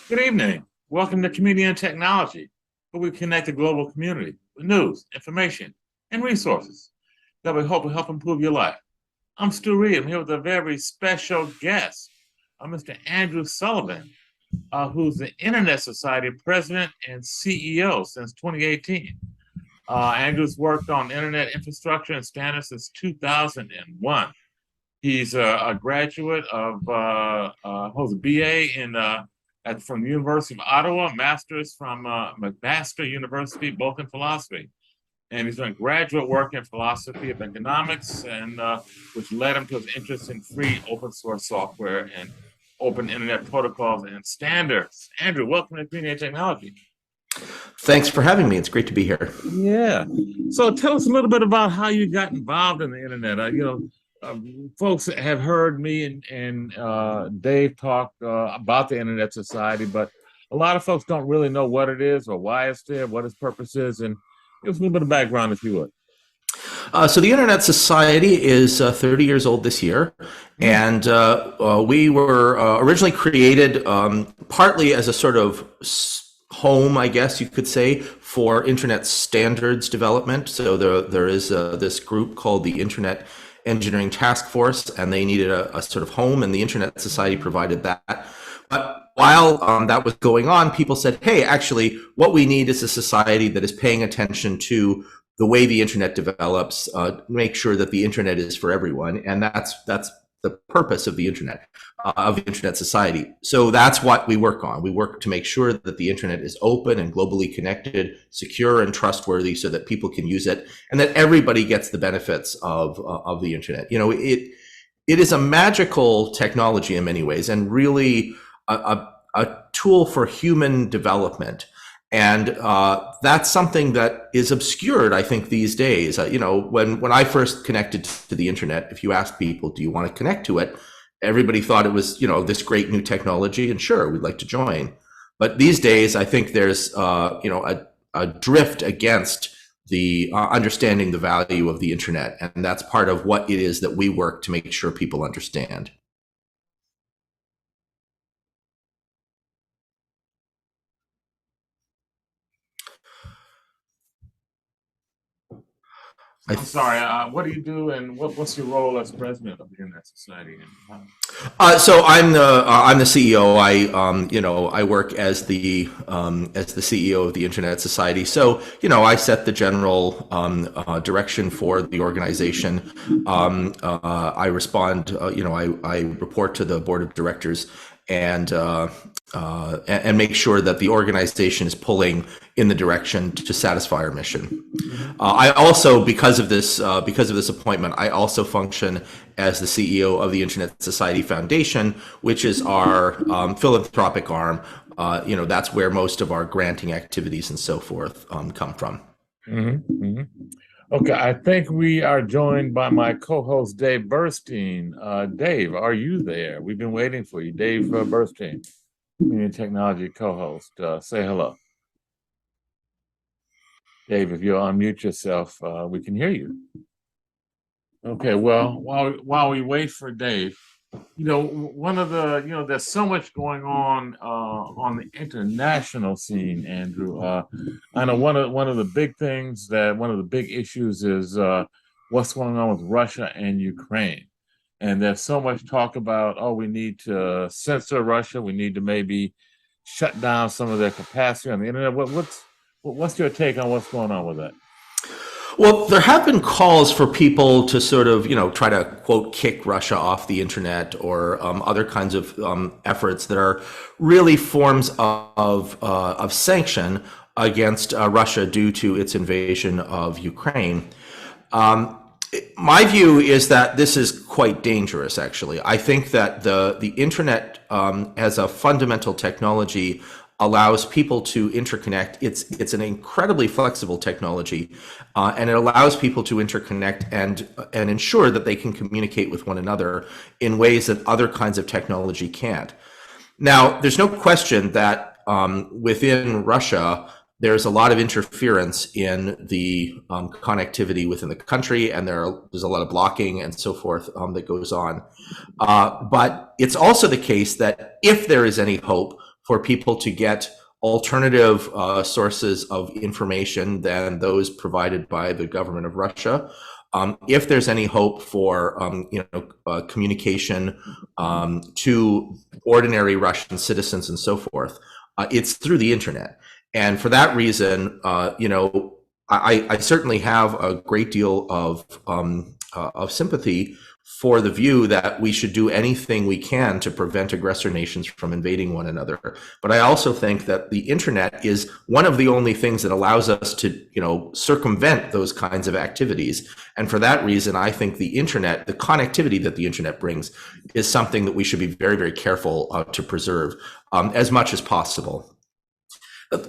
Good evening. Welcome to Community and Technology, where we connect the global community with news, information, and resources that we hope will help improve your life. I'm Stu Reid. I'm here with a very special guest, Mr. Andrew Sullivan, who's the Internet Society president and CEO since 2018. Andrew's worked on internet infrastructure and standards since 2001. He's a graduate of holds a BA from the University of Ottawa, master's from McMaster University, both in philosophy. And he's done graduate work in philosophy of economics, and which led him to his interest in free open source software and open internet protocols and standards. Andrew, welcome to Community and Technology. Thanks for having me. It's great to be here. Yeah. So tell us a little bit about how you got involved in the internet. Folks have heard me and Dave talk about the Internet Society, but a lot of folks don't really know what it is or why it's there, what its purpose is, and give us a little bit of background if you would. So the Internet Society is 30 years old this year, and we were originally created partly as a sort of home, I guess you could say, for Internet standards development. So there is this group called the Internet Engineering Task Force, and they needed a sort of home, and the Internet Society provided that. But while that was going on, people said, hey, actually, what we need is a society that is paying attention to the way the internet develops, make sure that the internet is for everyone. And that's the purpose of the internet, of the Internet Society. So that's what we work on. We work to make sure that the internet is open and globally connected, secure and trustworthy, so that people can use it and that everybody gets the benefits of the internet. You know, it is a magical technology in many ways, and really a tool for human development. And that's something that is obscured, I think, these days. When I first connected to the internet, if you ask people, do you want to connect to it? Everybody thought it was, this great new technology, and sure, we'd like to join. But these days, I think there's, a drift against the understanding the value of the internet. And that's part of what it is that we work to make sure people understand. I'm sorry, what do you do, and what's your role as president of the Internet Society? So I'm the CEO. I work as the CEO of the Internet Society. So I set the general direction for the organization. I respond. I report to the board of directors and make sure that the organization is pulling in the direction to satisfy our mission. I also, because of this appointment, I also function as the CEO of the Internet Society Foundation, which is our philanthropic arm. That's where most of our granting activities and so forth come from. Mm-hmm, mm-hmm. Okay, I think we are joined by my co-host, Dave Burstein. Dave, are you there? We've been waiting for you. Dave Burstein, Community Technology co-host. Say hello. Dave, if you'll unmute yourself, we can hear you. Okay, well, while we wait for Dave, there's so much going on the international scene, Andrew. I know one of the big things one of the big issues is what's going on with Russia and Ukraine. And there's so much talk about, we need to censor Russia. We need to maybe shut down some of their capacity on the internet. What's your take on what's going on with that? Well, there have been calls for people to sort of, try to, quote, kick Russia off the internet, or other kinds of efforts that are really forms of sanction against Russia due to its invasion of Ukraine. My view is that this is quite dangerous, actually. I think that the internet as a fundamental technology allows people to interconnect. It's an incredibly flexible technology, and it allows people to interconnect and ensure that they can communicate with one another in ways that other kinds of technology can't. Now, there's no question that within Russia, there's a lot of interference in the connectivity within the country, and there's a lot of blocking and so forth that goes on. But it's also the case that if there is any hope for people to get alternative sources of information than those provided by the government of Russia. If there's any hope for communication to ordinary Russian citizens and so forth, it's through the internet. And for that reason, I certainly have a great deal of sympathy for the view that we should do anything we can to prevent aggressor nations from invading one another. But I also think that the internet is one of the only things that allows us to, circumvent those kinds of activities. And for that reason, I think the internet, the connectivity that the internet brings, is something that we should be very, very careful to preserve as much as possible.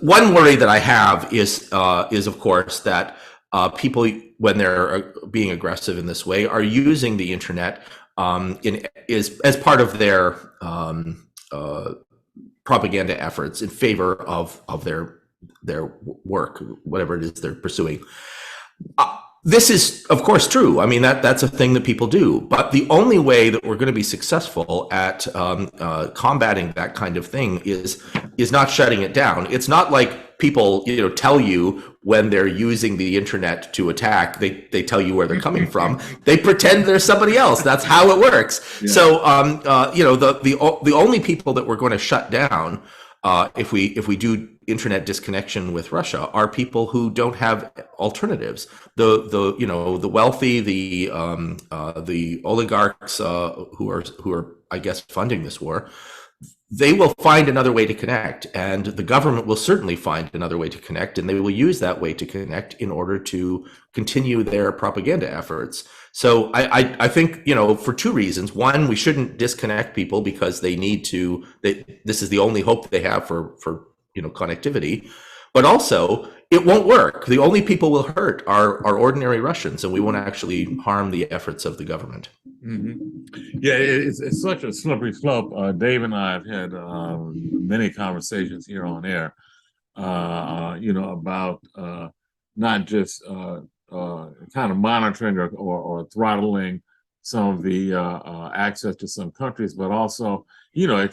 One worry that I have is of course that people, when they're being aggressive in this way, are using the internet as part of their propaganda efforts in favor of their work, whatever it is they're pursuing. This is, of course, true. I mean, that's a thing that people do. But the only way that we're going to be successful at combating that kind of thing is not shutting it down. It's not like people, tell you when they're using the internet to attack. They tell you where they're coming from. They pretend they're somebody else. That's how it works. Yeah. So, the only people that we're going to shut down if we do internet disconnection with Russia are people who don't have alternatives. The wealthy, the oligarchs who are I guess funding this war, they will find another way to connect, and the government will certainly find another way to connect, and they will use that way to connect in order to continue their propaganda efforts. So I think, for two reasons. One, we shouldn't disconnect people because they need to, this is the only hope they have for connectivity, but also it won't work. The only people we'll hurt are ordinary Russians, and we won't actually harm the efforts of the government. Mm-hmm. Yeah, it's such a slippery slope. Dave and I have had many conversations here on air, about not just kind of monitoring or throttling some of the access to some countries, but also, it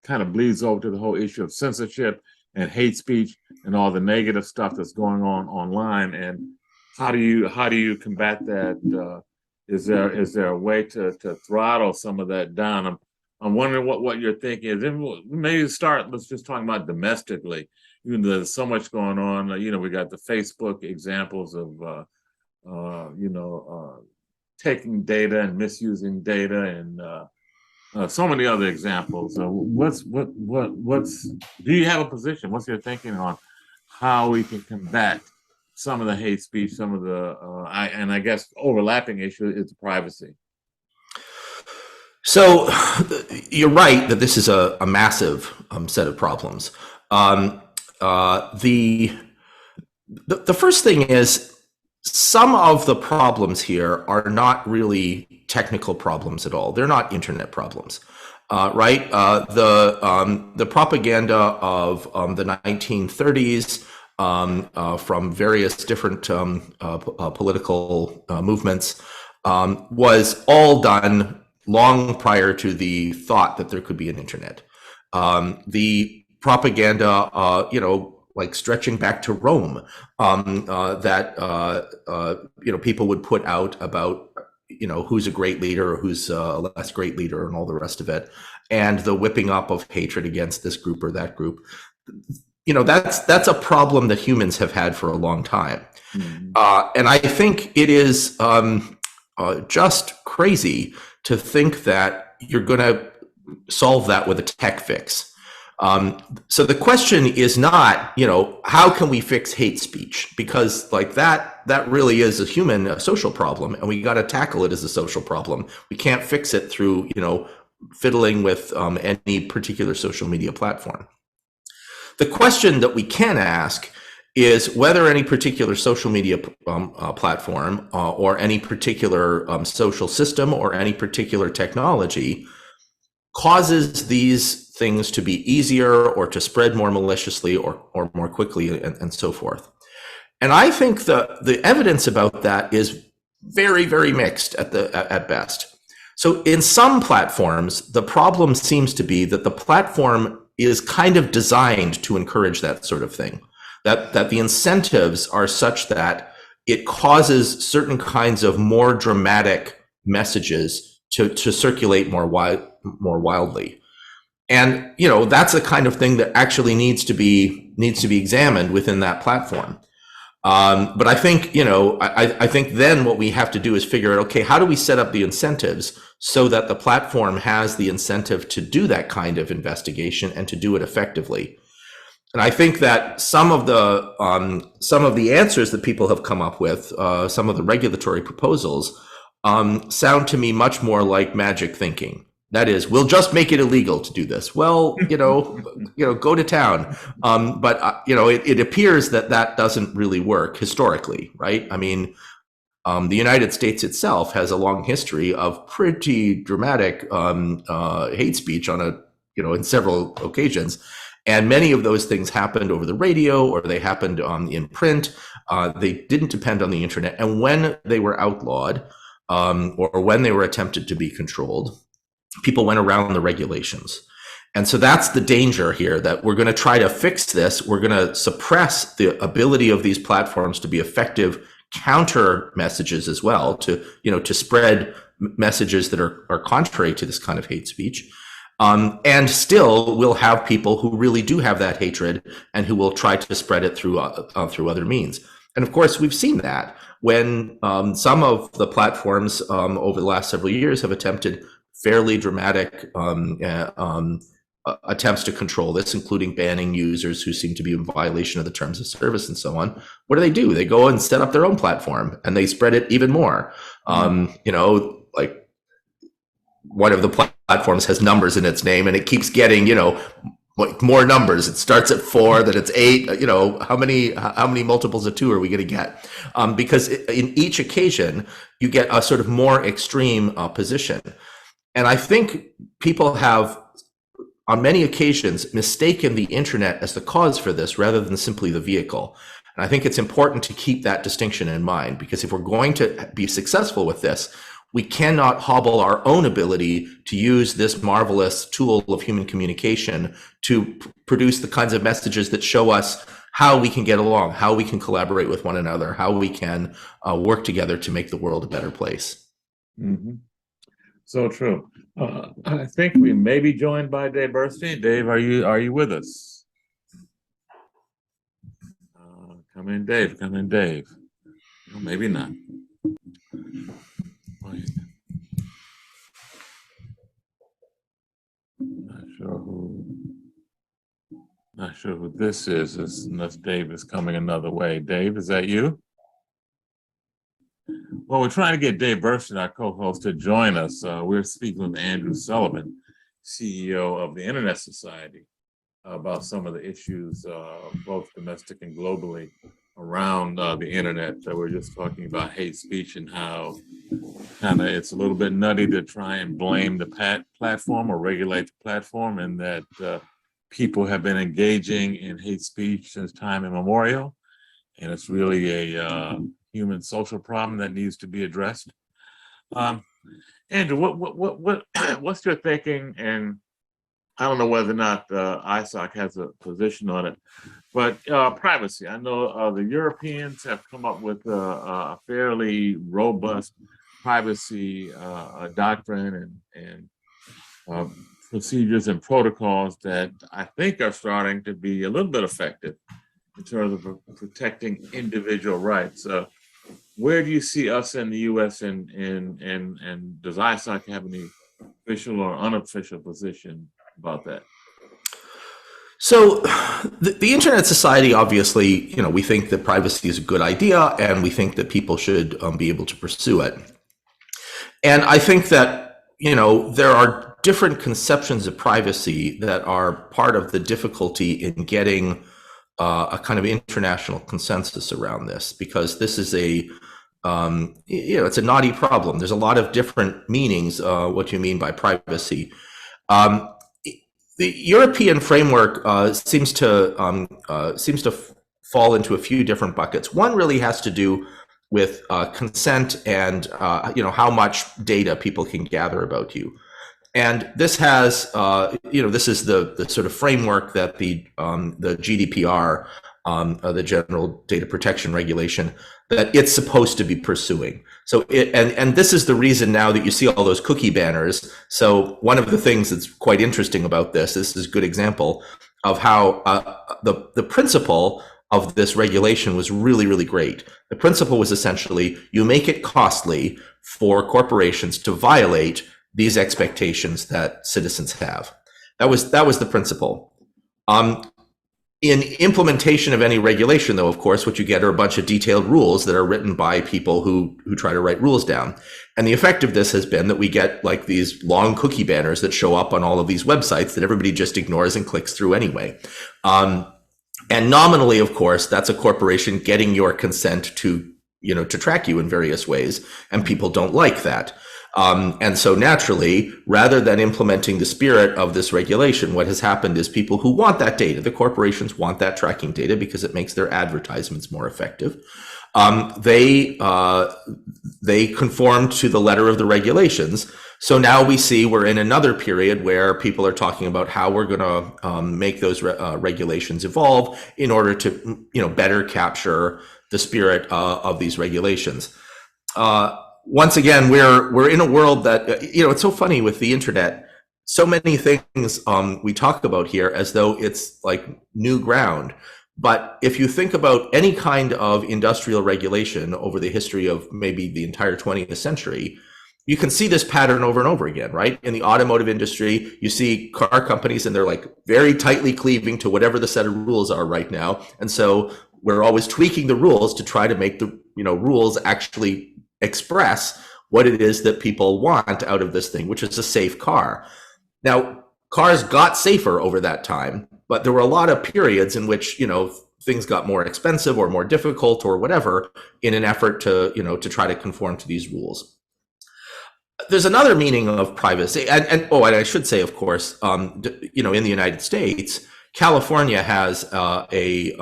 kind of bleeds over to the whole issue of censorship and hate speech and all the negative stuff that's going on online. And how do you combat that? Is there a way to throttle some of that down? I'm wondering what you're thinking is. Maybe let's just talk about domestically. There's so much going on. We got the Facebook examples of taking data and misusing data, and so many other examples. Do you have a position? What's your thinking on how we can combat some of the hate speech, some of the and I guess overlapping issue is privacy? So you're right that this is a massive set of problems. The first thing is, some of the problems here are not really technical problems at all. They're not internet problems, right? The propaganda of the 1930s from various different political movements was all done long prior to the thought that there could be an internet. The propaganda, like stretching back to Rome, that people would put out about who's a great leader or who's a less great leader and all the rest of it, and the whipping up of hatred against this group or that group. That's a problem that humans have had for a long time. Mm-hmm. And I think it is just crazy to think that you're going to solve that with a tech fix. So the question is not, how can we fix hate speech? Because like that really is a social problem, and we got to tackle it as a social problem. We can't fix it through, fiddling with any particular social media platform. The question that we can ask is whether any particular social media platform or any particular social system or any particular technology causes these things to be easier or to spread more maliciously or more quickly and so forth. And I think the evidence about that is very, very mixed at best. So in some platforms, the problem seems to be that the platform is kind of designed to encourage that sort of thing. That the incentives are such that it causes certain kinds of more dramatic messages to circulate more wildly. And that's the kind of thing that actually needs to be examined within that platform. But I think I think then what we have to do is figure out, okay, how do we set up the incentives so that the platform has the incentive to do that kind of investigation and to do it effectively? And I think that some of the answers that people have come up with, some of the regulatory proposals, sound to me much more like magic thinking. That is, we'll just make it illegal to do this. Well, go to town. But it appears that doesn't really work historically, right? I mean, the United States itself has a long history of pretty dramatic hate speech in several occasions. And many of those things happened over the radio, or they happened in print. They didn't depend on the internet. And when they were outlawed, or when they were attempted to be controlled, people went around the regulations. And so that's the danger here, that we're going to try to fix this. We're going to suppress the ability of these platforms to be effective counter messages as well, to spread messages that are contrary to this kind of hate speech. And still we'll have people who really do have that hatred and who will try to spread it through other means. And of course, we've seen that when some of the platforms over the last several years have attempted fairly dramatic attempts to control this, including banning users who seem to be in violation of the terms of service and so on. What do? They go and set up their own platform and they spread it even more. Like one of the platforms has numbers in its name and it keeps getting, more numbers. It starts at 4, then it's 8. How many multiples of 2 are we going to get? Because in each occasion, you get a sort of more extreme position. And I think people have, on many occasions, mistaken the internet as the cause for this rather than simply the vehicle. And I think it's important to keep that distinction in mind, because if we're going to be successful with this, we cannot hobble our own ability to use this marvelous tool of human communication to produce the kinds of messages that show us how we can get along, how we can collaborate with one another, how we can work together to make the world a better place. Mm-hmm. So true. I think we may be joined by Dave Burstein. Dave, are you with us? Come in, Dave. Come in, Dave. Well, maybe not. Wait. Not sure who this is, unless Dave is coming another way. Dave, is that you? Well, we're trying to get Dave Burstein, our co-host, to join us. We're speaking with Andrew Sullivan, CEO of the Internet Society, about some of the issues, both domestic and globally, around the internet. We're just talking about hate speech and how it's a little bit nutty to try and blame the platform or regulate the platform, and that people have been engaging in hate speech since time immemorial, and it's really a human social problem that needs to be addressed. Andrew, what's your thinking? And I don't know whether or not ISOC has a position on it, but privacy. I know the Europeans have come up with a fairly robust privacy doctrine and procedures and protocols that I think are starting to be a little bit effective in terms of protecting individual rights. Where do you see us in the U.S. and does ISOC have any official or unofficial position about that? So the Internet Society, obviously, we think that privacy is a good idea and we think that people should be able to pursue it. And I think that, there are different conceptions of privacy that are part of the difficulty in getting a kind of international consensus around this, because this is it's a knotty problem. There's a lot of different meanings, what you mean by privacy. The European framework seems to fall into a few different buckets. One really has to do consent and how much data people can gather about you. And this has, this is the sort of framework that the GDPR, the General Data Protection Regulation, that it's supposed to be pursuing. So and this is the reason now that you see all those cookie banners. So one of the things that's quite interesting about this is a good example of how the principle of this regulation was really, really great. The principle was essentially you make it costly for corporations to violate these expectations that citizens have. That was the principle. In implementation of any regulation, though, of course, what you get are a bunch of detailed rules that are written by people who try to write rules down. And the effect of this has been that we get like these long cookie banners that show up on all of these websites that everybody just ignores and clicks through anyway. And nominally, of course, that's a corporation getting your consent to track you in various ways, and people don't like that. And so naturally, rather than implementing the spirit of this regulation, what has happened is people who want that data, the corporations want that tracking data because it makes their advertisements more effective. They conform to the letter of the regulations. So now we see we're in another period where people are talking about how we're going to make those regulations evolve in order to better capture the spirit of these regulations. Once again, we're in a world that it's so funny with the internet. So many things we talk about here as though it's like new ground. But if you think about any kind of industrial regulation over the history of maybe the entire 20th century, you can see this pattern over and over again, right? In the automotive industry, you see car companies and they're like very tightly cleaving to whatever the set of rules are right now. And so we're always tweaking the rules to try to make the rules actually express what it is that people want out of this thing, which is a safe car. Now, cars got safer over that time, but there were a lot of periods in which, things got more expensive or more difficult or whatever in an effort to, to try to conform to these rules. There's another meaning of privacy. And I should say, of course, in the United States, California has a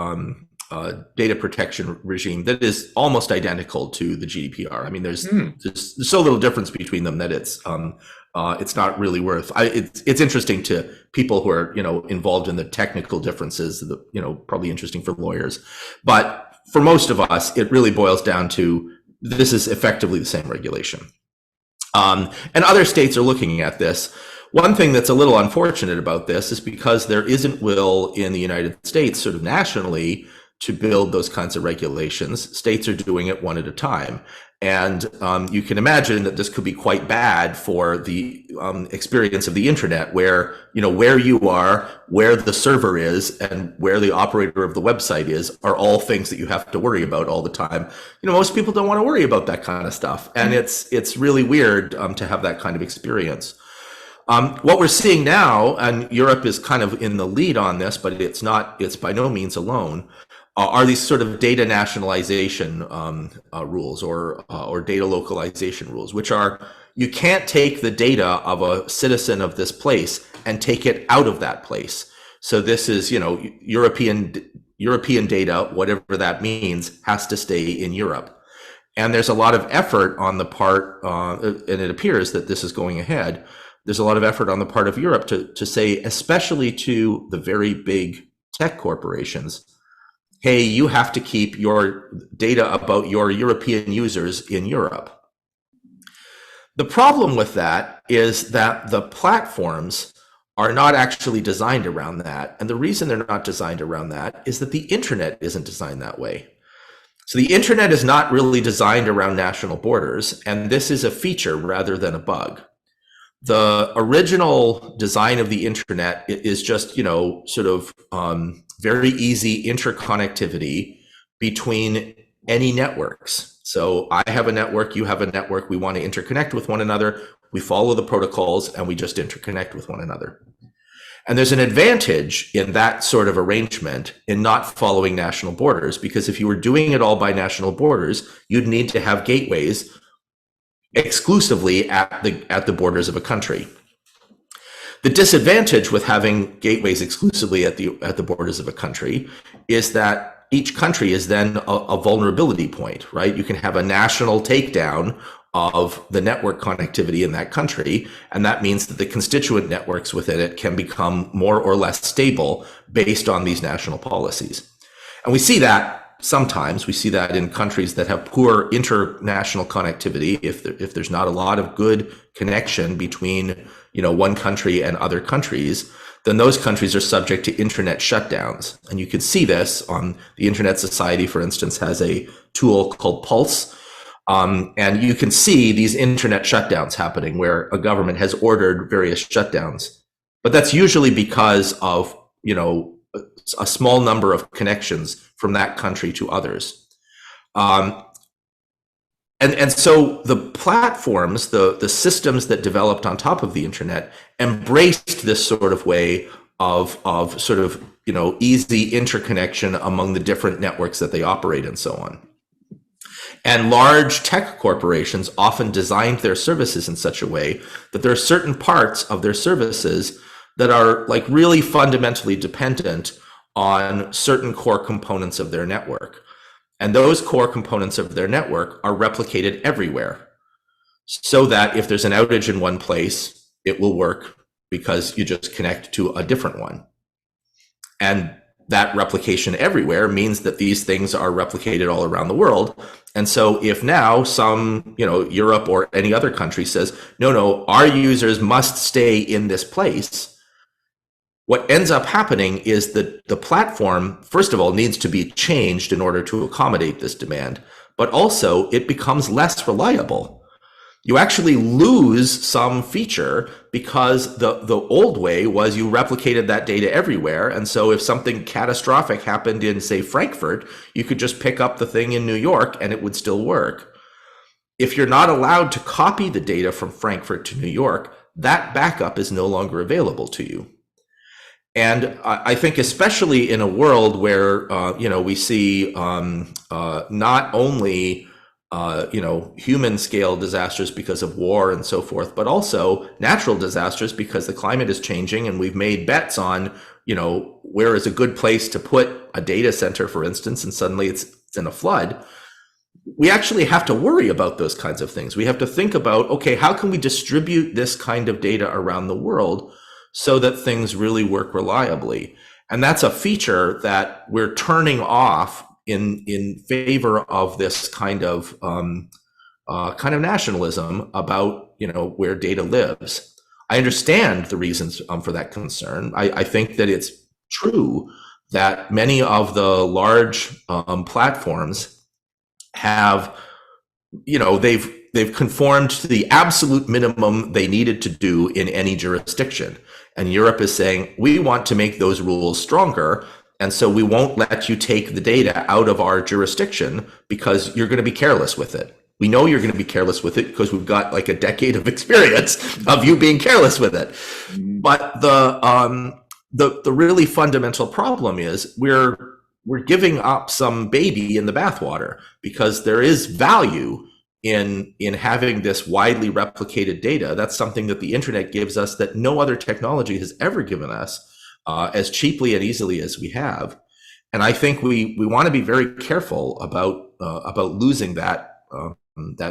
data protection regime that is almost identical to the GDPR. I mean, there's so little difference between them that it's not really worth. It's interesting to people who are involved in the technical differences. Probably interesting for lawyers, but for most of us, it really boils down to this is effectively the same regulation. And other states are looking at this. One thing that's a little unfortunate about this is because there isn't will in the United States, sort of nationally, to build those kinds of regulations. States are doing it one at a time. And you can imagine that this could be quite bad for the experience of the internet, where, where you are, where the server is, and where the operator of the website is are all things that you have to worry about all the time. Most people don't want to worry about that kind of stuff. And it's really weird to have that kind of experience. What we're seeing now, and Europe is kind of in the lead on this, but it's by no means alone, are these sort of data nationalization rules or data localization rules, which are you can't take the data of a citizen of this place and take it out of that place. So this is, European data, whatever that means, has to stay in Europe. And there's a lot of effort on the part, and it appears that this is going ahead. There's a lot of effort on the part of Europe to say, especially to the very big tech corporations, hey, you have to keep your data about your European users in Europe. The problem with that is that the platforms are not actually designed around that. And the reason they're not designed around that is that the internet isn't designed that way. So the internet is not really designed around national borders, and this is a feature rather than a bug. The original design of the internet is just, sort of very easy interconnectivity between any networks. So I have a network, you have a network, we want to interconnect with one another, we follow the protocols, and we just interconnect with one another. And there's an advantage in that sort of arrangement in not following national borders, because if you were doing it all by national borders, you'd need to have gateways exclusively at the borders of a country. The disadvantage with having gateways exclusively at the borders of a country is that each country is then a vulnerability point, right? You can have a national takedown of the network connectivity in that country, and that means that the constituent networks within it can become more or less stable based on these national policies. And we see that sometimes. We see that in countries that have poor international connectivity. If there's not a lot of good connection between, one country and other countries, then those countries are subject to internet shutdowns. And you can see this on the Internet Society, for instance, has a tool called Pulse. And you can see these internet shutdowns happening where a government has ordered various shutdowns. But that's usually because of, a small number of connections from that country to others. And so the platforms, the systems that developed on top of the internet embraced this sort of way of sort of, easy interconnection among the different networks that they operate and so on. And large tech corporations often designed their services in such a way that there are certain parts of their services that are like really fundamentally dependent on certain core components of their network. And those core components of their network are replicated everywhere, so that if there's an outage in one place, it will work because you just connect to a different one. And that replication everywhere means that these things are replicated all around the world. And so if now some, Europe or any other country says, no, our users must stay in this place, what ends up happening is that the platform, first of all, needs to be changed in order to accommodate this demand, but also it becomes less reliable. You actually lose some feature because the old way was you replicated that data everywhere. And so if something catastrophic happened in, say, Frankfurt, you could just pick up the thing in New York and it would still work. If you're not allowed to copy the data from Frankfurt to New York, that backup is no longer available to you. And I think especially in a world where, we see not only, human scale disasters because of war and so forth, but also natural disasters because the climate is changing and we've made bets on, where is a good place to put a data center, for instance, and suddenly it's in a flood. We actually have to worry about those kinds of things. We have to think about, okay, how can we distribute this kind of data around the world so that things really work reliably? And that's a feature that we're turning off in favor of this kind of nationalism about, where data lives. I understand the reasons for that concern. I think that it's true that many of the large platforms have, they've conformed to the absolute minimum they needed to do in any jurisdiction. And Europe is saying, we want to make those rules stronger. And so we won't let you take the data out of our jurisdiction because you're going to be careless with it. We know you're going to be careless with it because we've got like a decade of experience of you being careless with it. But the really fundamental problem is we're giving up some baby in the bathwater because there is value in having this widely replicated data. That's something that the internet gives us that no other technology has ever given us as cheaply and easily as we have. And I think we want to be very careful about losing that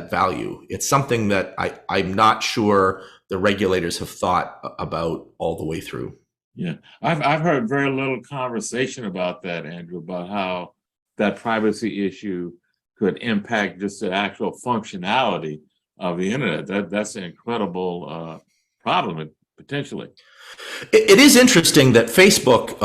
value. It's something that I'm not sure the regulators have thought about all the way through. Yeah, I've heard very little conversation about that, Andrew, about how that privacy issue could impact just the actual functionality of the internet. That's an incredible problem, potentially. It is interesting that Facebook,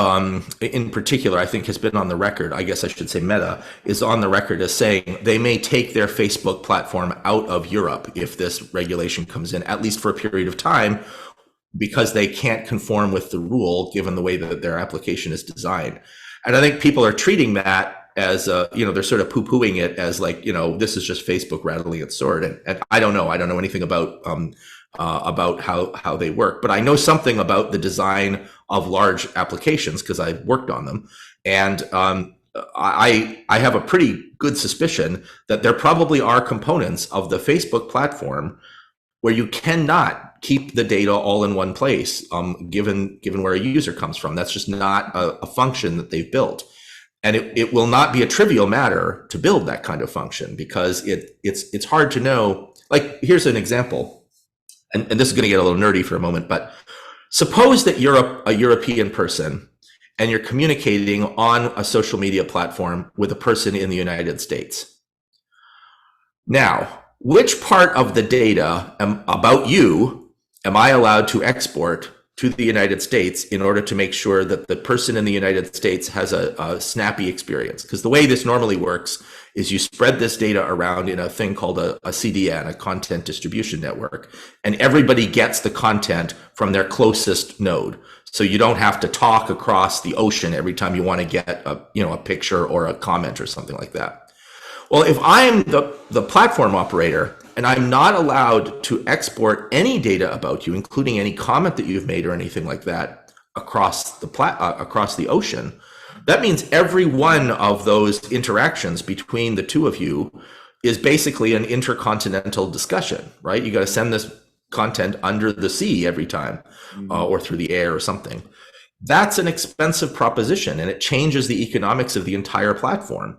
in particular, I think has been on the record, I guess I should say Meta, is on the record as saying they may take their Facebook platform out of Europe if this regulation comes in, at least for a period of time, because they can't conform with the rule given the way that their application is designed. And I think people are treating that as, they're sort of poo-pooing it as like, this is just Facebook rattling its sword. And I don't know anything about how they work, but I know something about the design of large applications because I've worked on them. And I have a pretty good suspicion that there probably are components of the Facebook platform where you cannot keep the data all in one place, given where a user comes from. That's just not a function that they've built. And it will not be a trivial matter to build that kind of function, because it's hard to know. Like, here's an example, and this is going to get a little nerdy for a moment, but suppose that you're a European person and you're communicating on a social media platform with a person in the United States. Now, which part of the data about you am I allowed to export to the United States in order to make sure that the person in the United States has a snappy experience? Because the way this normally works is you spread this data around in a thing called a CDN, a content distribution network, and everybody gets the content from their closest node. So you don't have to talk across the ocean every time you want to get a picture or a comment or something like that. Well, if I'm the platform operator and I'm not allowed to export any data about you, including any comment that you've made or anything like that, across the ocean, that means every one of those interactions between the two of you is basically an intercontinental discussion, right? You got to send this content under the sea every time, or through the air or something. That's an expensive proposition, and it changes the economics of the entire platform.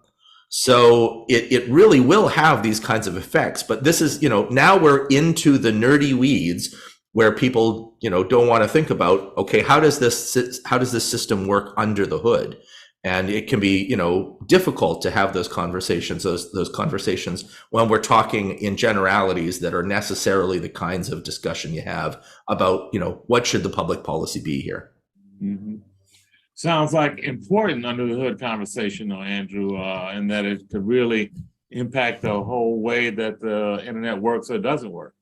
So it really will have these kinds of effects. But this is, now we're into the nerdy weeds where people, don't want to think about, okay, how does this system work under the hood? And it can be, difficult to have those conversations when we're talking in generalities that are necessarily the kinds of discussion you have about, what should the public policy be here? Mm-hmm. Sounds like important under the hood conversation, though, Andrew, and that it could really impact the whole way that the internet works or doesn't work.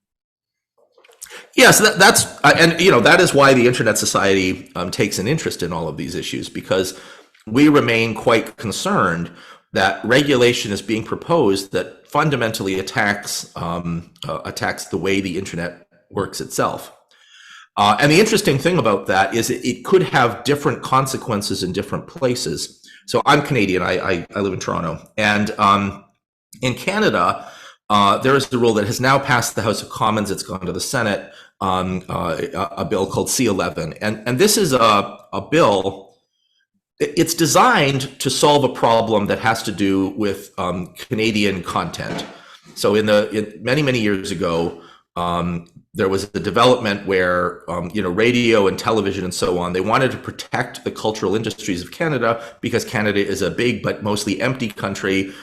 Yes, that's that is why the Internet Society takes an interest in all of these issues, because we remain quite concerned that regulation is being proposed that fundamentally attacks the way the internet works itself. And the interesting thing about that is it could have different consequences in different places. So I'm Canadian. I live in Toronto, and in Canada, there is a rule that has now passed the House of Commons. It's gone to the Senate. A bill called C-11, and this is a bill. It's designed to solve a problem that has to do with Canadian content. So many years ago, there was a development where radio and television and so on, they wanted to protect the cultural industries of Canada because Canada is a big but mostly empty country,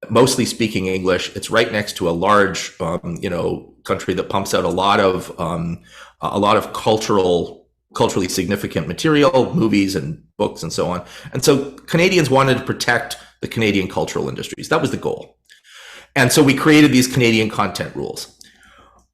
mostly speaking English. It's right next to a large country that pumps out a lot of culturally significant material, movies and books and so on. And so Canadians wanted to protect the Canadian cultural industries. That was the goal. And so we created these Canadian content rules.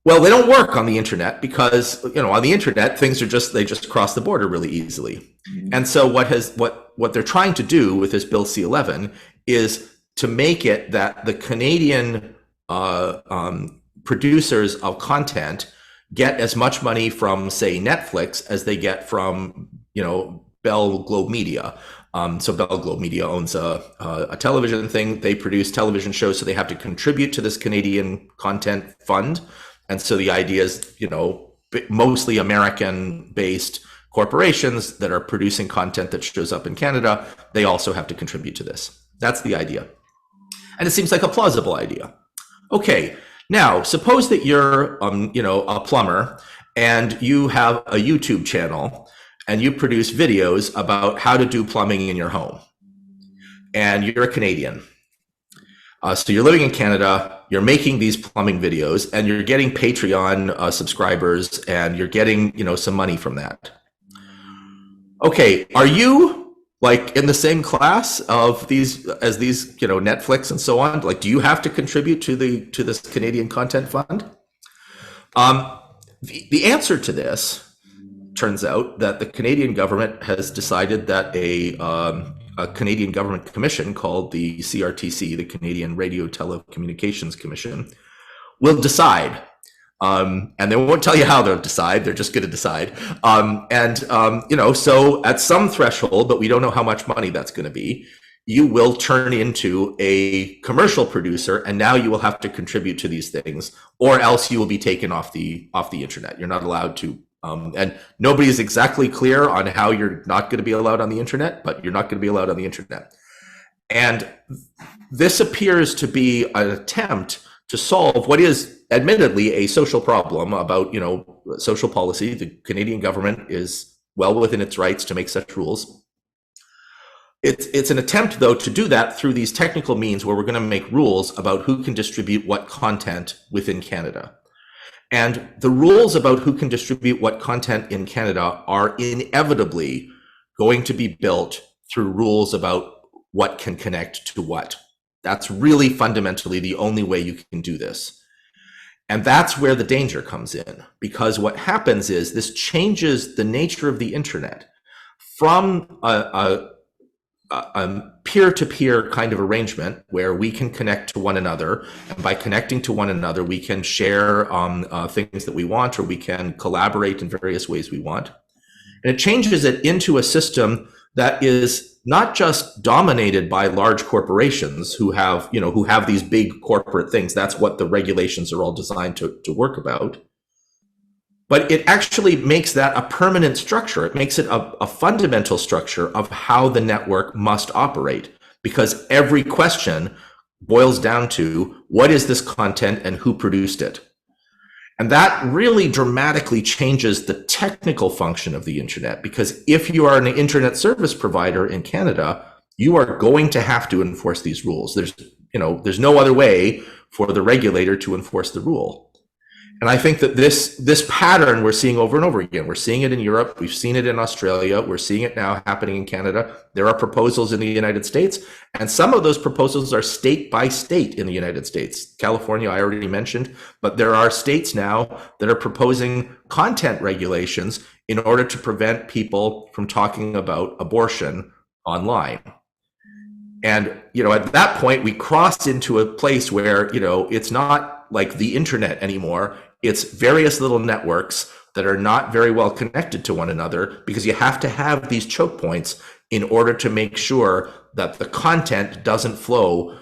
Well, they don't work on the internet because, on the internet, things they just cross the border really easily. Mm-hmm. And so what they're trying to do with this Bill C-11 is to make it that the Canadian producers of content get as much money from, say, Netflix as they get from, Bell Globe Media. So Bell Globe Media owns a television thing. They produce television shows, so they have to contribute to this Canadian content fund. And so the idea is, mostly American-based corporations that are producing content that shows up in Canada, they also have to contribute to this. That's the idea. And it seems like a plausible idea. Okay, now suppose that you're, a plumber and you have a YouTube channel and you produce videos about how to do plumbing in your home. And you're a Canadian. So you're living in Canada, you're making these plumbing videos, and you're getting Patreon subscribers, and you're getting, some money from that. Okay, are you like in the same class of these Netflix and so on? Like, do you have to contribute to this Canadian content fund? The answer to this turns out that the Canadian government has decided that a Canadian government commission called the CRTC, the Canadian Radio Telecommunications Commission, will decide. And they won't tell you how they'll decide. They're just going to decide. So at some threshold, but we don't know how much money that's going to be, you will turn into a commercial producer, and now you will have to contribute to these things, or else you will be taken off the internet. You're not allowed to. And nobody is exactly clear on how you're not going to be allowed on the internet, but you're not going to be allowed on the internet. And this appears to be an attempt to solve what is admittedly a social problem about, social policy. The Canadian government is well within its rights to make such rules. It's an attempt, though, to do that through these technical means where we're going to make rules about who can distribute what content within Canada. And the rules about who can distribute what content in Canada are inevitably going to be built through rules about what can connect to what. That's really fundamentally the only way you can do this. And that's where the danger comes in, because what happens is this changes the nature of the internet from a peer-to-peer kind of arrangement where we can connect to one another, and by connecting to one another, we can share things that we want, or we can collaborate in various ways we want. And it changes it into a system that is not just dominated by large corporations who have these big corporate things. That's what the regulations are all designed to work about. But it actually makes that a permanent structure. It makes it a fundamental structure of how the network must operate, because every question boils down to what is this content and who produced it. And that really dramatically changes the technical function of the internet, because if you are an internet service provider in Canada, you are going to have to enforce these rules. There's no other way for the regulator to enforce the rule. And I think that this pattern we're seeing over and over again. We're seeing it in Europe. We've seen it in Australia. We're seeing it now happening in Canada. There are proposals in the United States, and some of those proposals are state by state in the United States. California, I already mentioned, but there are states now that are proposing content regulations in order to prevent people from talking about abortion online. And, at that point, we cross into a place where, it's not like the internet anymore. It's various little networks that are not very well connected to one another, because you have to have these choke points in order to make sure that the content doesn't flow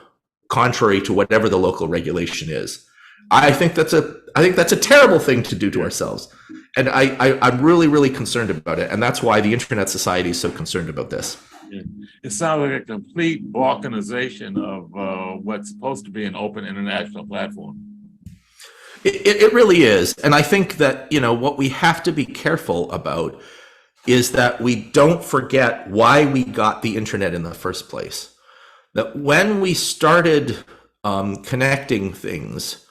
contrary to whatever the local regulation is. I think that's a terrible thing to do to ourselves. And I'm really, really concerned about it. And that's why the Internet Society is so concerned about this. It sounds like a complete balkanization of what's supposed to be an open international platform. It really is. And I think that, what we have to be careful about is that we don't forget why we got the internet in the first place. That when we started connecting things,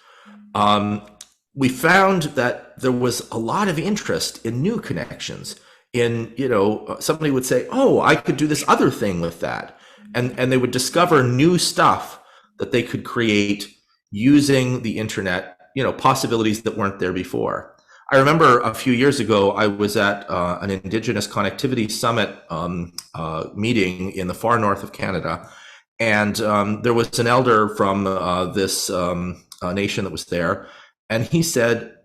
we found that there was a lot of interest in new connections. Somebody would say, oh, I could do this other thing with that. And they would discover new stuff that they could create using the internet, possibilities that weren't there before. I remember a few years ago, I was at an Indigenous Connectivity Summit meeting in the far north of Canada. And there was an elder from this nation that was there. And he said,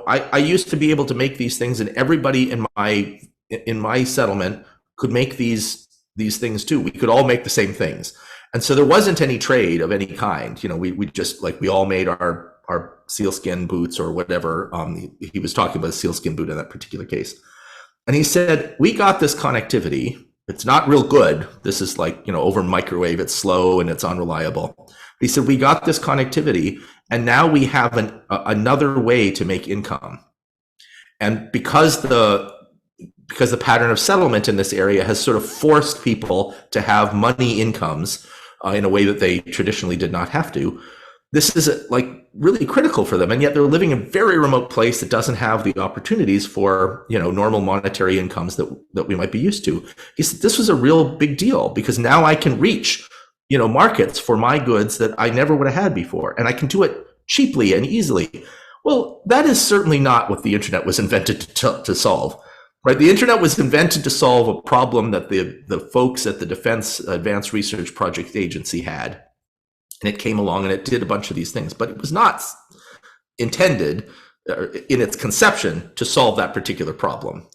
I used to be able to make these things, and everybody in my settlement could make these things too. We could all make the same things. And so there wasn't any trade of any kind. We just, we all made our sealskin boots or whatever. He was talking about a sealskin boot in that particular case. And he said, we got this connectivity. It's not real good. This is over microwave. It's slow and it's unreliable. He said, we got this connectivity, and now we have another way to make income. And because the pattern of settlement in this area has sort of forced people to have money incomes in a way that they traditionally did not have to, this is really critical for them. And yet they're living in a very remote place that doesn't have the opportunities for, normal monetary incomes that we might be used to. He said, this was a real big deal, because now I can reach, markets for my goods that I never would have had before. And I can do it cheaply and easily. Well, that is certainly not what the internet was invented to solve, right? The internet was invented to solve a problem that the folks at the Defense Advanced Research Project Agency had. And it came along and it did a bunch of these things, but it was not intended in its conception to solve that particular problem.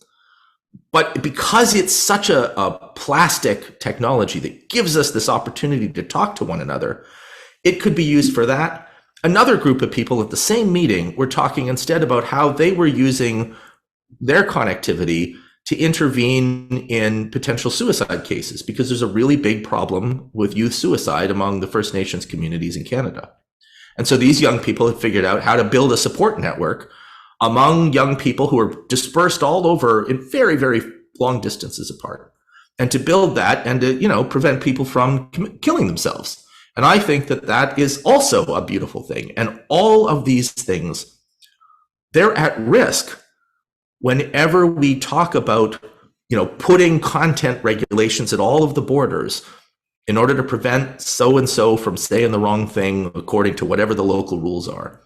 But because it's such a plastic technology that gives us this opportunity to talk to one another, it could be used for that. Another group of people at the same meeting were talking instead about how they were using their connectivity to intervene in potential suicide cases, because there's a really big problem with youth suicide among the First Nations communities in Canada. And so these young people have figured out how to build a support network among young people who are dispersed all over in very, very long distances apart, and to build that and to, prevent people from killing themselves. And I think that that is also a beautiful thing. And all of these things, they're at risk whenever we talk about, putting content regulations at all of the borders in order to prevent so-and-so from saying the wrong thing according to whatever the local rules are.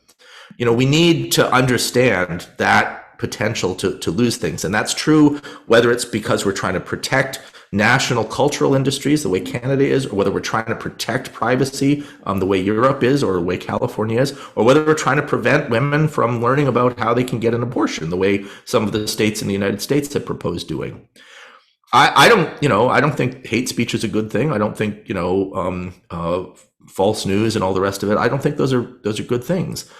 We need to understand that potential to lose things. And that's true whether it's because we're trying to protect national cultural industries the way Canada is, or whether we're trying to protect privacy the way Europe is, or the way California is, or whether we're trying to prevent women from learning about how they can get an abortion the way some of the states in the United States have proposed doing. I don't think hate speech is a good thing. I don't think, false news and all the rest of it. I don't think those are good things.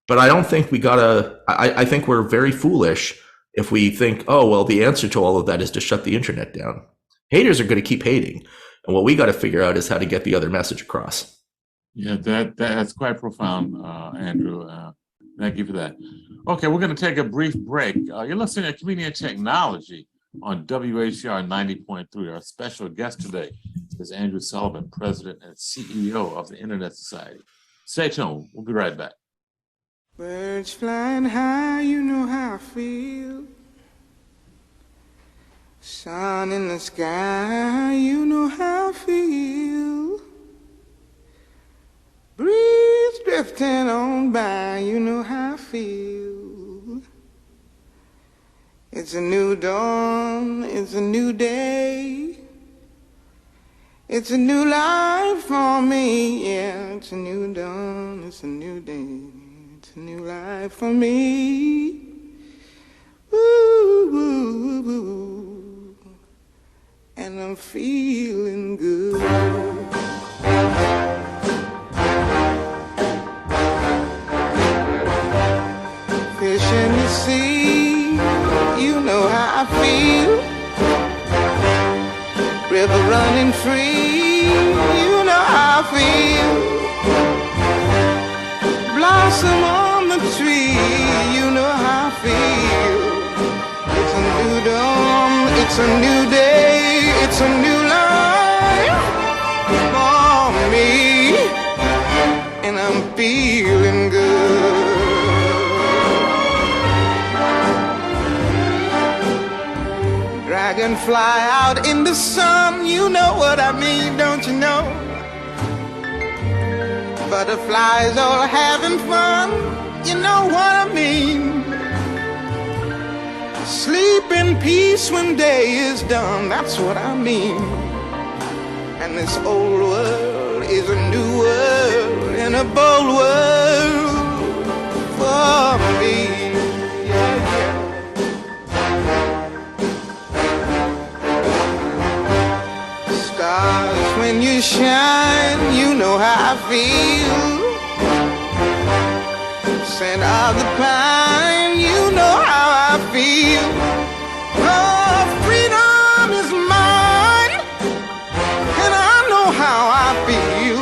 But I don't think I think we're very foolish if we think, oh, well, the answer to all of that is to shut the internet down. Haters are going to keep hating. And what we got to figure out is how to get the other message across. Yeah, that's quite profound, Andrew. Thank you for that. Okay, we're going to take a brief break. You're listening to Community and Technology on WHCR 90.3. Our special guest today is Andrew Sullivan, President and CEO of the Internet Society. Stay tuned. We'll be right back. Birds flying high, you know how I feel. Sun in the sky, you know how I feel. Breeze drifting on by, you know how I feel. It's a new dawn, it's a new day. It's a new life for me, yeah. It's a new dawn, it's a new day. It's a new life for me. Woo, woo, woo. And I'm feeling good. Fish in the sea, you know how I feel. River running free, you know how I feel. Blossom on the tree, you know how I feel. It's a new dawn, it's a new day, it's a new life for me, and I'm feeling good. Dragonfly out in the sun, you know what I mean, don't you know? Butterflies all having fun, you know what I mean. Sleep in peace when day is done, that's what I mean. And this old world is a new world and a bold world for me. Yeah, yeah. Stars, when you shine, you know how I feel. Scent of the pine, you know how I feel. Oh, freedom is mine, and I know how I feel.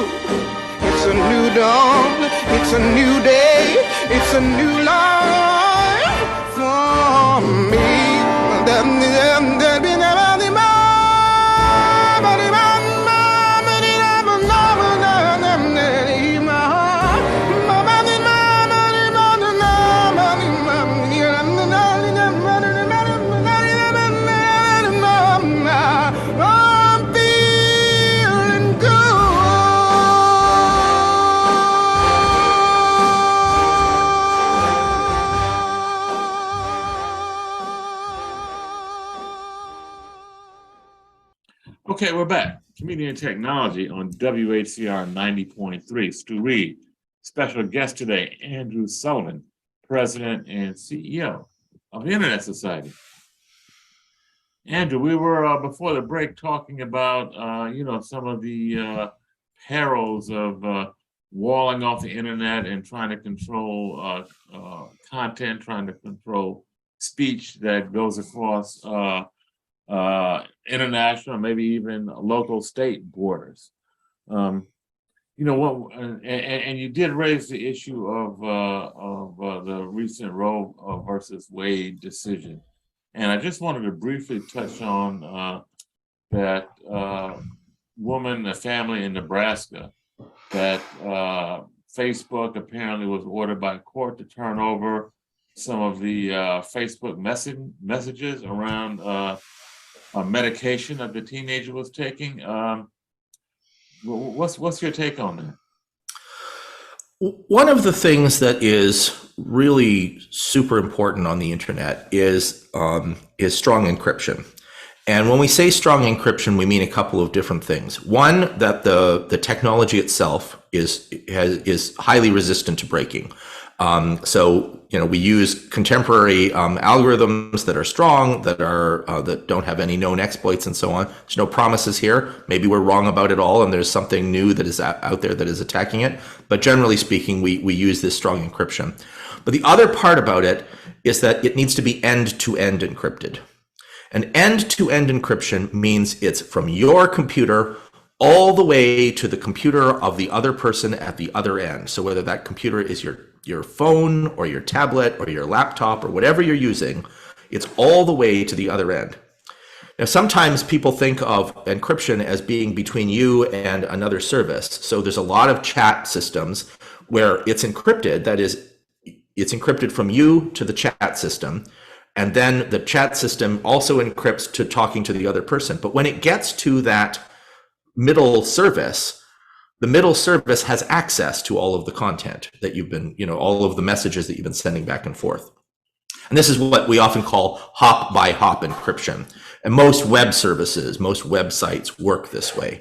It's a new dawn, it's a new day, it's a new life for me. Okay, we're back. Community and Technology on WHCR 90.3. Stu Reid, special guest today, Andrew Sullivan, President and CEO of the Internet Society. Andrew, we were before the break talking about some of the perils of walling off the internet and trying to control content, trying to control speech that goes across international, maybe even local state borders. You know what, and you did raise the issue of the recent Roe versus Wade decision, and I just wanted to briefly touch on that woman, a family in Nebraska, that Facebook apparently was ordered by court to turn over some of the Facebook messages around a medication that the teenager was taking. What's your take on that? One of the things that is really super important on the internet is strong encryption. And when we say strong encryption, we mean a couple of different things. One, that the technology itself is highly resistant to breaking. So we use contemporary algorithms that are strong, that don't have any known exploits and so on. There's no promises here. Maybe we're wrong about it all, and there's something new that is out there that is attacking it. But generally speaking, we use this strong encryption. But the other part about it is that it needs to be end-to-end encrypted. And end-to-end encryption means it's from your computer all the way to the computer of the other person at the other end. So whether that computer is your phone or your tablet or your laptop or whatever you're using, it's all the way to the other end. Now, sometimes people think of encryption as being between you and another service. So there's a lot of chat systems where it's encrypted. That is, it's encrypted from you to the chat system. And then the chat system also encrypts to talking to the other person. But when it gets to that middle service, the middle service has access to all of the content that you've been, all of the messages that you've been sending back and forth. And this is what we often call hop by hop encryption. And most web services, most websites work this way.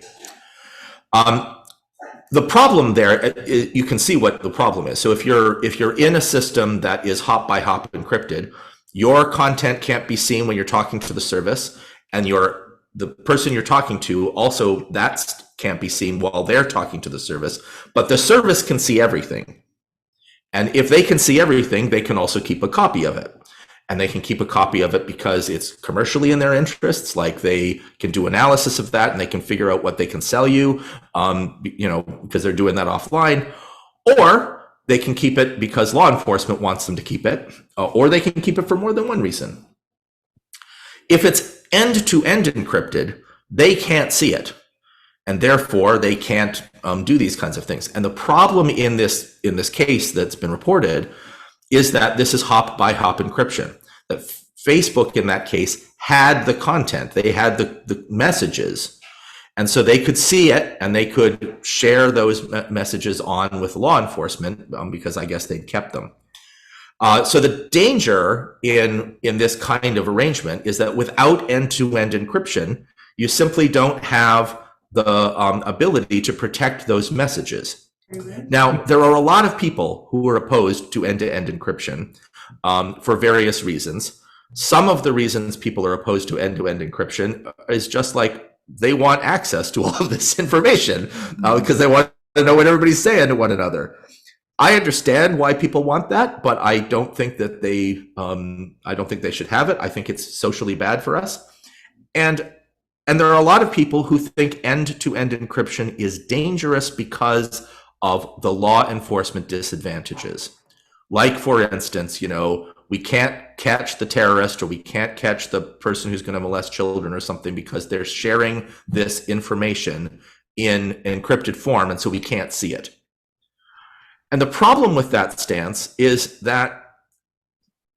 The problem there, you can see what the problem is. So if you're in a system that is hop by hop encrypted, your content can't be seen when you're talking to the service, and the person you're talking to also, that can't be seen while they're talking to the service, but the service can see everything. And if they can see everything, they can also keep a copy of it. And they can keep a copy of it because it's commercially in their interests, like they can do analysis of that and they can figure out what they can sell you, because they're doing that offline. Or they can keep it because law enforcement wants them to keep it, or they can keep it for more than one reason. If it's end-to-end encrypted, they can't see it, and therefore they can't do these kinds of things. And the problem in this case that's been reported is that this is hop by hop encryption. That Facebook in that case had the content, they had the messages, and so they could see it and they could share those messages on with law enforcement because I guess they'd kept them. So the danger in this kind of arrangement is that without end-to-end encryption, you simply don't have the ability to protect those messages. Now, there are a lot of people who are opposed to end-to-end encryption for various reasons. Some of the reasons people are opposed to end-to-end encryption is just like they want access to all of this information because they want to know what everybody's saying to one another. I understand why people want that, but I don't think that they should have it. I think it's socially bad for us. And there are a lot of people who think end-to-end encryption is dangerous because of the law enforcement disadvantages. Like, for instance, we can't catch the terrorist, or we can't catch the person who's going to molest children or something because they're sharing this information in encrypted form, and so we can't see it. And the problem with that stance is that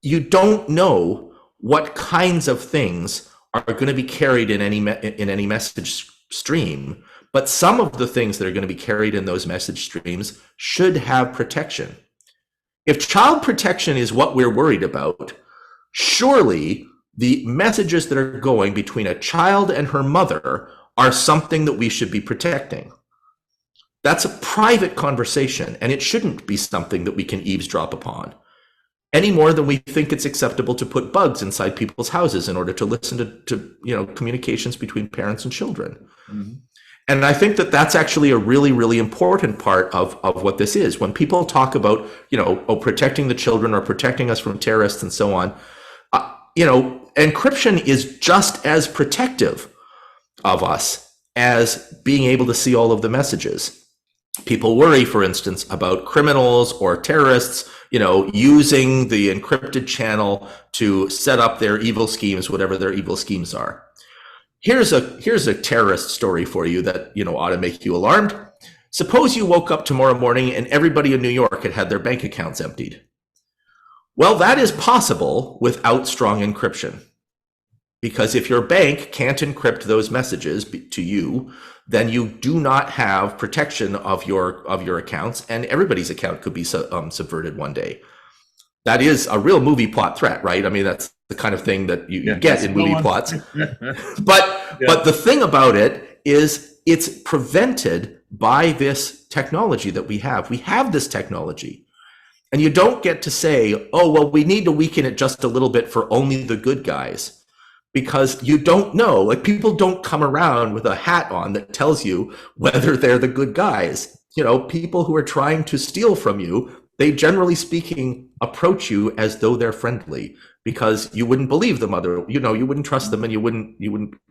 you don't know what kinds of things are going to be carried in any message stream, but some of the things that are going to be carried in those message streams should have protection. If child protection is what we're worried about, surely the messages that are going between a child and her mother are something that we should be protecting. That's a private conversation, and it shouldn't be something that we can eavesdrop upon, any more than we think it's acceptable to put bugs inside people's houses in order to listen to communications between parents and children. Mm-hmm. And I think that that's actually a really, really important part of what this is. When people talk about, protecting the children or protecting us from terrorists and so on, encryption is just as protective of us as being able to see all of the messages. People worry, for instance, about criminals or terrorists, using the encrypted channel to set up their evil schemes, whatever their evil schemes are. Here's a terrorist story for you that, ought to make you alarmed. Suppose you woke up tomorrow morning and everybody in New York had their bank accounts emptied. Well, that is possible without strong encryption. Because if your bank can't encrypt those messages to you, then you do not have protection of your accounts, and everybody's account could be subverted one day. That is a real movie plot threat, right? I mean, that's the kind of thing that you get in movie plots. But the thing about it is it's prevented by this technology that we have. We have this technology. And you don't get to say, oh, well, we need to weaken it just a little bit for only the good guys. Because you don't know, like people don't come around with a hat on that tells you whether they're the good guys. People who are trying to steal from you, they generally speaking approach you as though they're friendly, because you wouldn't believe them you wouldn't trust them, and you wouldn't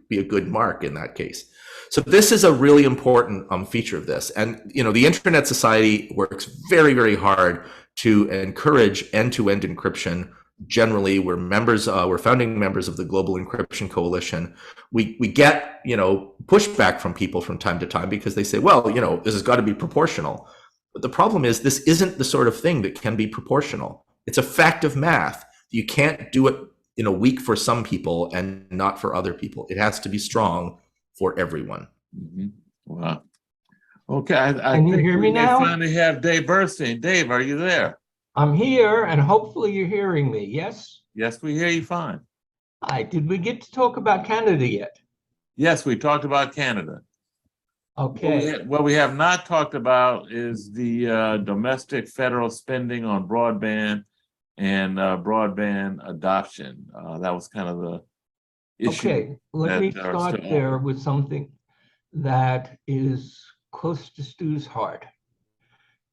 be a good mark in that case. So this is a really important feature of this. And the Internet Society works very, very hard to encourage end-to-end encryption. Generally, we're founding members of the Global Encryption Coalition. We get, pushback from people from time to time because they say, well, this has got to be proportional. But the problem is this isn't the sort of thing that can be proportional. It's a fact of math. You can't do it in a week for some people and not for other people. It has to be strong for everyone. Mm-hmm. Wow. Okay, I Can you think hear me we may now? finally have Dave Burstein. Dave, are you there? I'm here, and hopefully you're hearing me, yes? Yes, we hear you fine. Hi, did we get to talk about Canada yet? Yes, we talked about Canada. Okay. What we have not talked about is the domestic federal spending on broadband and broadband adoption. That was kind of the issue. Okay, let me that are start still there on. with something that is close to Stu's heart.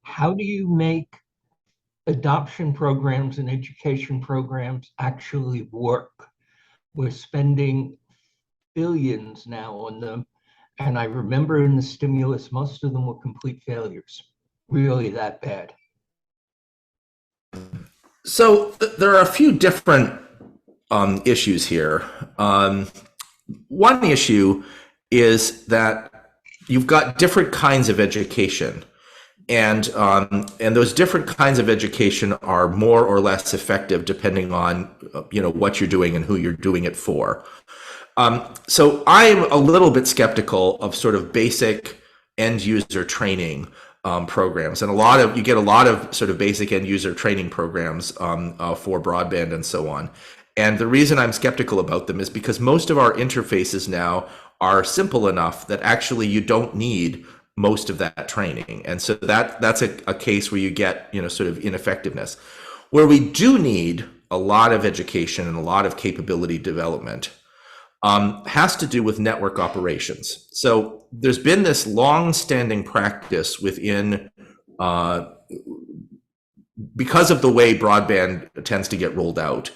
How do you make adoption programs and education programs actually work? We're spending billions now on them. And I remember in the stimulus, most of them were complete failures, really that bad. So there are a few different issues here. One issue is that you've got different kinds of education. And those different kinds of education are more or less effective depending on what you're doing and who you're doing it for. So I'm a little bit skeptical of sort of basic end user training programs, and you get a lot of sort of basic end user training programs for broadband and so on. And the reason I'm skeptical about them is because most of our interfaces now are simple enough that actually you don't need most of that training. And so that's a case where you get, sort of ineffectiveness. Where we do need a lot of education and a lot of capability development has to do with network operations. So there's been this long-standing practice within, because of the way broadband tends to get rolled out,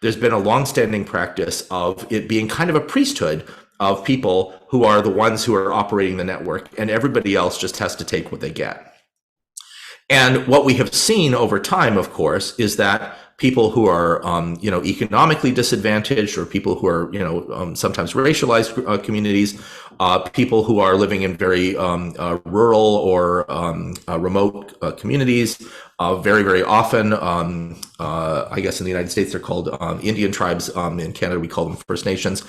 there's been a long-standing practice of it being kind of a priesthood of people who are the ones who are operating the network, and everybody else just has to take what they get. And what we have seen over time, of course, is that people who are, economically disadvantaged, or people who are, sometimes racialized communities, people who are living in very rural or remote communities, very, very often, I guess in the United States they're called Indian tribes. In Canada we call them First Nations.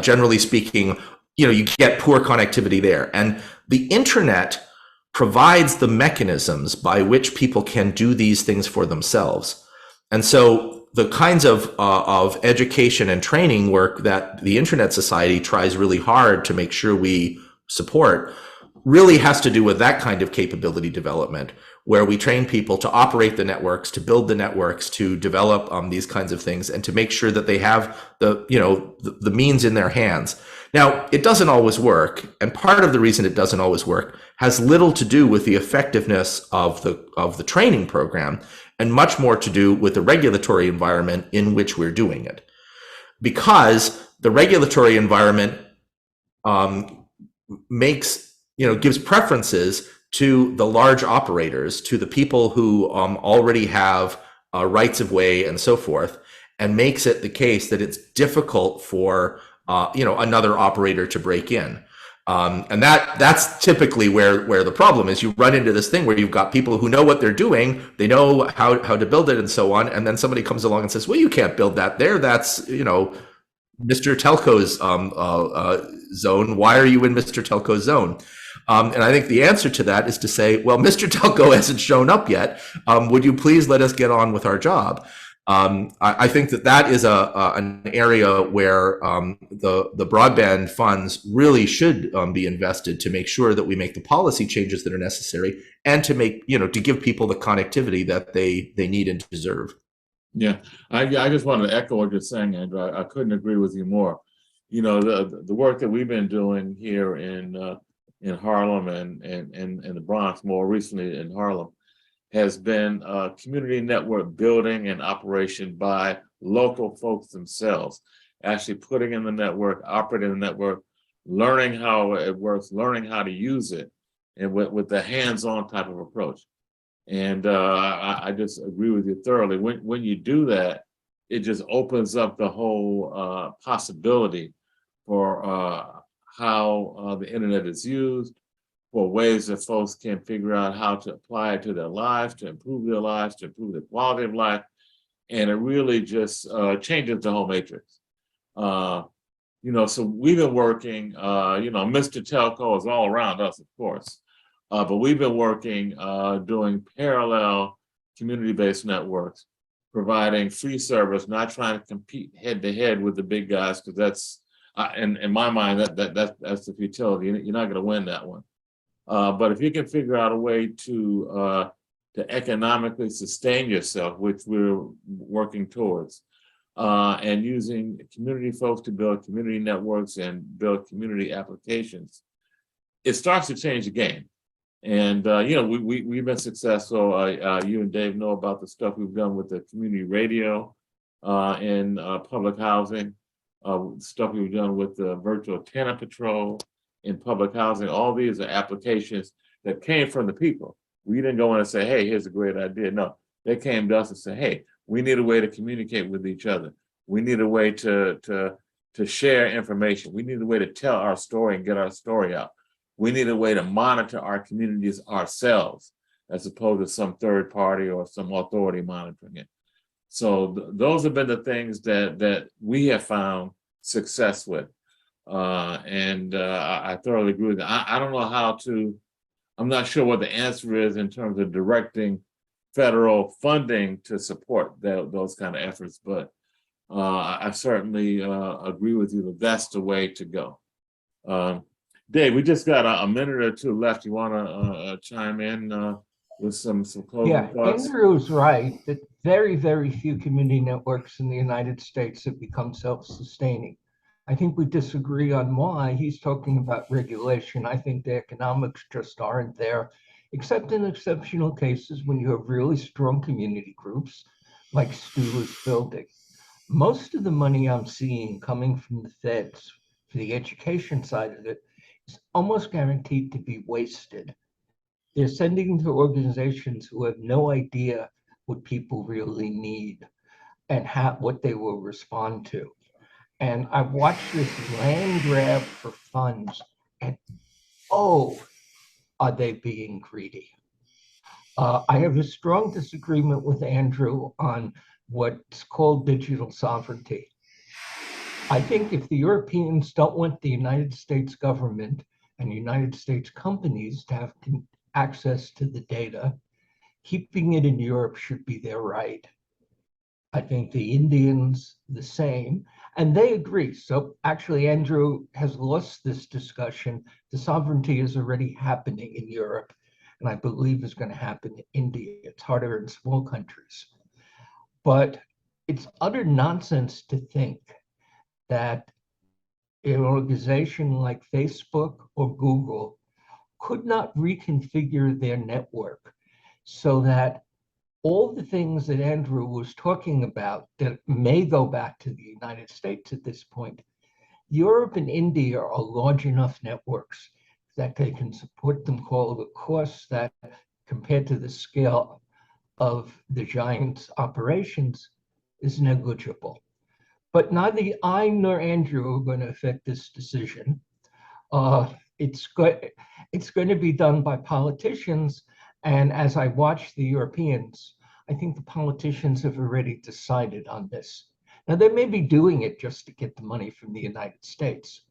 Generally speaking, you get poor connectivity there, and the internet provides the mechanisms by which people can do these things for themselves. And so the kinds of education and training work that the Internet Society tries really hard to make sure we support really has to do with that kind of capability development, where we train people to operate the networks, to build the networks, to develop these kinds of things, and to make sure that they have the means in their hands. Now, it doesn't always work, and part of the reason it doesn't always work has little to do with the effectiveness of the training program, and much more to do with the regulatory environment in which we're doing it. because the regulatory environment gives preferences to the large operators, to the people who already have rights of way and so forth, and makes it the case that it's difficult for another operator to break in. And that's typically where the problem is. You run into this thing where you've got people who know what they're doing, they know how to build it and so on, and then somebody comes along and says, well, you can't build that there. That's, Mr. Telco's zone. Why are you in Mr. Telco's zone? And I think the answer to that is to say, well, Mr. Telco hasn't shown up yet. Would you please let us get on with our job? I think that is an area where the broadband funds really should be invested to make sure that we make the policy changes that are necessary, and to make, to give people the connectivity that they need and deserve. Yeah, I just wanted to echo what you're saying, Andrew. I couldn't agree with you more. The work that we've been doing here in Harlem and the Bronx, more recently in Harlem, has been community network building and operation by local folks themselves, actually putting in the network, operating the network, learning how it works, learning how to use it, and with the hands-on type of approach. And I just agree with you thoroughly. When you do that, it just opens up the whole possibility for how the internet is used, for ways that folks can figure out how to apply it to their lives, to improve their lives, to improve the quality of life. And it really just changes the whole matrix. So we've been working, Mr. Telco is all around us, of course. But we've been working doing parallel community-based networks, providing free service, not trying to compete head-to-head with the big guys, because that's, in my mind, that's the futility. You're not going to win that one. But if you can figure out a way to economically sustain yourself, which we're working towards, and using community folks to build community networks and build community applications, it starts to change the game. And we've been successful. You and Dave know about the stuff we've done with the community radio in public housing, stuff we've done with the virtual tenant patrol in public housing. All these are applications that came from the people. We didn't go in and say, hey, here's a great idea. No, they came to us and said, hey, we need a way to communicate with each other. We need a way to share information. We need a way to tell our story and get our story out. We need a way to monitor our communities ourselves, as opposed to some third party or some authority monitoring it. So those have been the things that we have found success with. I thoroughly agree with that. I don't know I'm not sure what the answer is in terms of directing federal funding to support those kind of efforts, but I certainly agree with you that that's the way to go. Dave, we just got a minute or two left. You want to chime in with some closing thoughts? Andrew's right that very, very few community networks in the United States have become self-sustaining. I think we disagree on why. He's talking about regulation. I think the economics just aren't there, except in exceptional cases when you have really strong community groups like Stu is building. Most of the money I'm seeing coming from the feds for the education side of it is almost guaranteed to be wasted. They're sending to organizations who have no idea what people really need and what they will respond to. And I've watched this land grab for funds, and are they being greedy? I have a strong disagreement with Andrew on what's called digital sovereignty. I think if the Europeans don't want the United States government and United States companies to have access to the data, keeping it in Europe should be their right. I think the Indians the same, and they agree. So actually, Andrew has lost this discussion. The sovereignty is already happening in Europe, and I believe is going to happen in India. It's harder in small countries. But it's utter nonsense to think that an organization like Facebook or Google could not reconfigure their network so that all the things that Andrew was talking about that may go back to the United States at this point, Europe and India are large enough networks that they can support them all at a cost that, compared to the scale of the giant operations, is negligible. But neither I nor Andrew are going to affect this decision. It's going to be done by politicians. And as I watch the Europeans, I think the politicians have already decided on this. Now, they may be doing it just to get the money from the United States.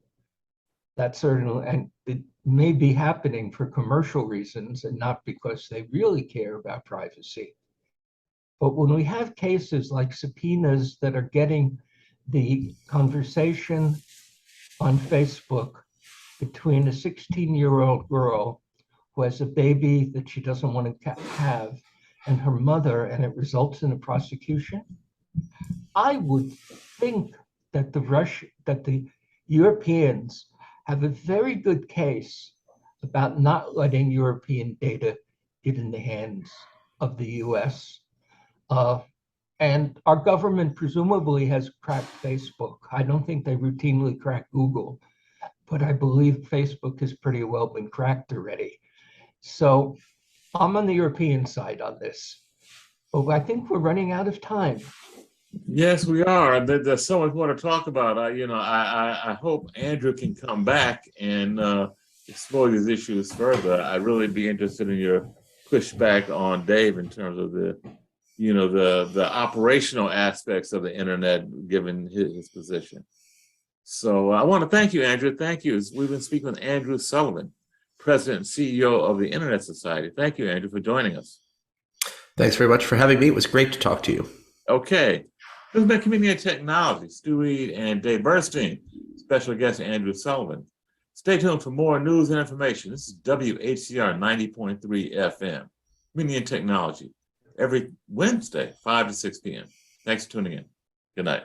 That's certainly, and it may be happening for commercial reasons and not because they really care about privacy. But when we have cases like subpoenas that are getting the conversation on Facebook between a 16-year-old girl who has a baby that she doesn't want to have and her mother, and it results in a prosecution, I would think that the Europeans have a very good case about not letting European data get in the hands of the US. And our government presumably has cracked Facebook. I don't think they routinely crack Google, but I believe Facebook has pretty well been cracked already. So I'm on the European side on this. But I think we're running out of time. Yes, we are. There's so much more to talk about. I hope Andrew can come back and explore these issues further. I'd really be interested in your pushback on Dave in terms of the operational aspects of the internet, given his position. So I want to thank you, Andrew. Thank you. We've been speaking with Andrew Sullivan, President and CEO of the Internet Society. Thank you, Andrew, for joining us. Thanks very much for having me. It was great to talk to you. Okay. This has been Community and Technology, Stu Reid and Dave Burstein, special guest Andrew Sullivan. Stay tuned for more news and information. This is WHCR 90.3 FM, Community and Technology, every Wednesday, 5 to 6 p.m. Thanks for tuning in. Good night.